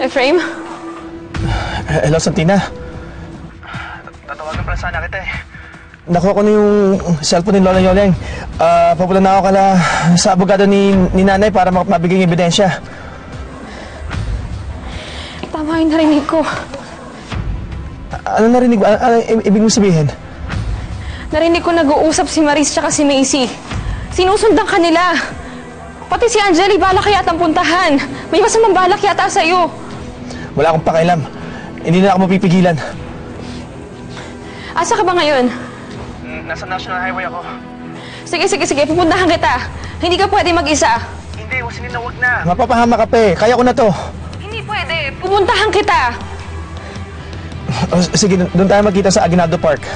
Efraim? Hello, Santina. Tatawagan pala sana kita eh. Nakuha ko na yung cellphone ni Lola Yoleng. Papunta na ako sa abogado ni nanay para mabigay yung ebidensya. Tama yung narinig ko. Ano narinig mo? Ano ibig mo sabihin? Narinig ko nag-uusap si Maris tsaka si Macy. Sinusundan ka nila. Pati si Angeli, balak yata ang puntahan. May masamang balak yata sa'yo. Wala akong pakialam. Hindi na ako mapipigilan. Asa ka ba ngayon? Nasa National Highway ako. Sige. Pupuntahan kita. Hindi ka pwede mag-isa. Hindi, huwag na. Mapapahama ka pa eh. Kaya ko na to. Hindi pwede. Pupuntahan kita. Sige, doon tayo magkita sa Aguinaldo Park.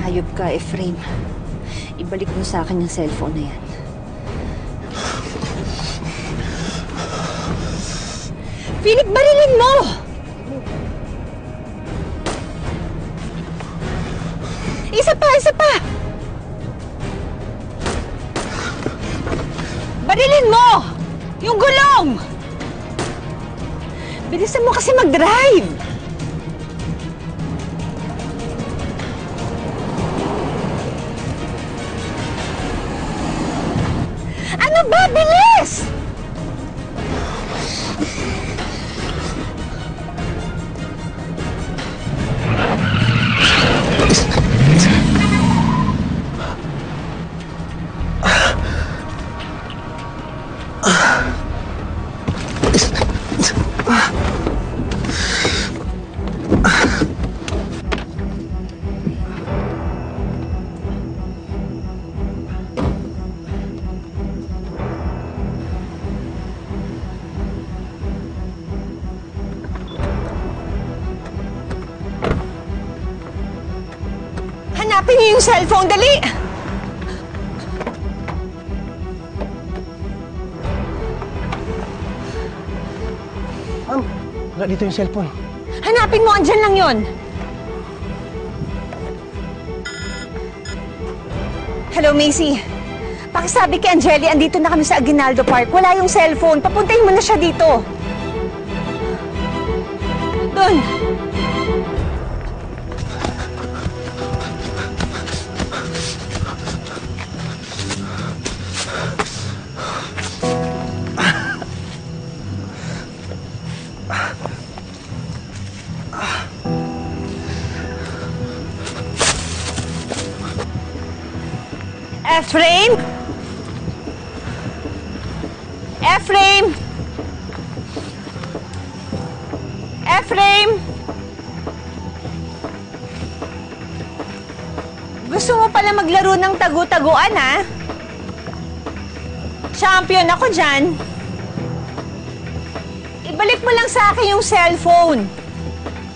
Hayop ka, Efraim. Ibalik mo sa akin yung cellphone na yan. Philip, barilin mo! Isa pa! Barilin mo! Yung gulong! Bilisan mo kasi mag-drive! Ano ba? Bilis! Hanapin niyo yung cellphone, dali! Ma'am, wala dito yung cellphone. Hanapin mo, andyan lang yon. Hello, Macy. Pakisabi kay Angeli, andito na kami sa Aguinaldo Park. Wala yung cellphone. Papuntahin mo na siya dito. Doon. Efraim? Efraim? Efraim? Gusto mo pala maglaro ng tagu-taguan, ha? Champion ako dyan. Ibalik mo lang sa akin yung cellphone.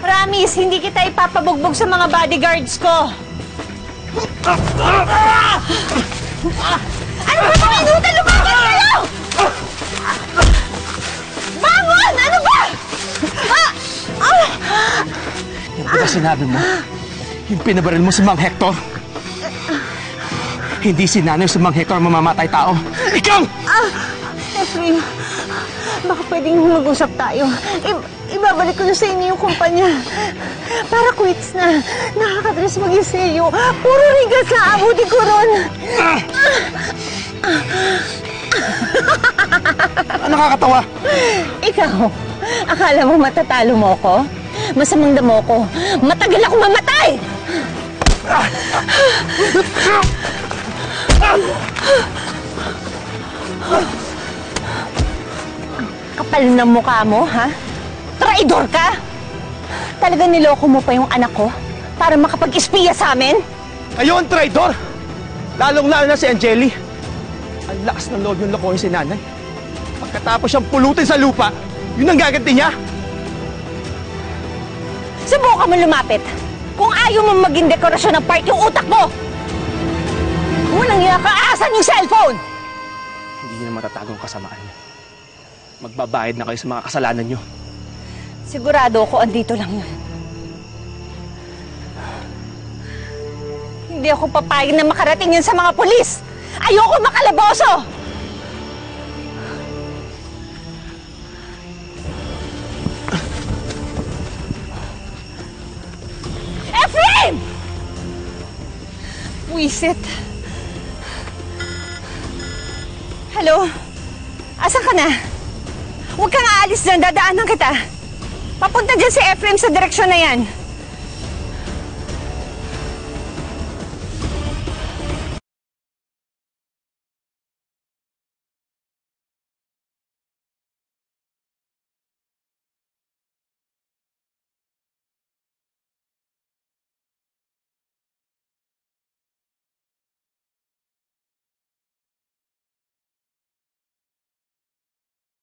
Promise, hindi kita ipapabugbog sa mga bodyguards ko. Ano ba itong inutan? Lumaban kayo! Bangon! Ano ba? Yung ba sinabi mo? Yung pinabaril mo si Mang Hector? Hindi si Nanay si Mang Hector mamamatay tao. Ikaw! Efraim, baka pwedeng mag-usap tayo. Ibabalik ko na sa inyo yung kumpanya. Para quits na. Nakakadres mag-iseyo. Puro rigas na abutin ko ron. Nakakatawa. Ikaw, akala mo matatalo mo ko? Masamang damo ko. Matagal ako mamatay! Kapal ng mukha mo, ha? Traidor ka? Talagang niloko mo pa yung anak ko para makapag-espiya sa amin? Kayo ang traidor! Lalong-lalo na si Angeli. Ang lakas ng loob yung lokohin si Nanay. Pagkatapos siyang pulutin sa lupa, yun ang gaganti niya. Subukan mo lumapit. Kung ayaw mo maging dekorasyon ng part yung utak mo! Walang yakaasan yung cellphone! Hindi ng matatagong kasamaan niyo. Magbabayad na kayo sa mga kasalanan niyo. Sigurado ako andito lang yun. Hindi ako papayag na makarating yun sa mga pulis! Ayoko makalaboso! Efraim! Wisit. Hello? Asan ka na? Huwag kang aalis dyan, dadaanan kita. Papunta dyan si Efraim sa direksyon na yan.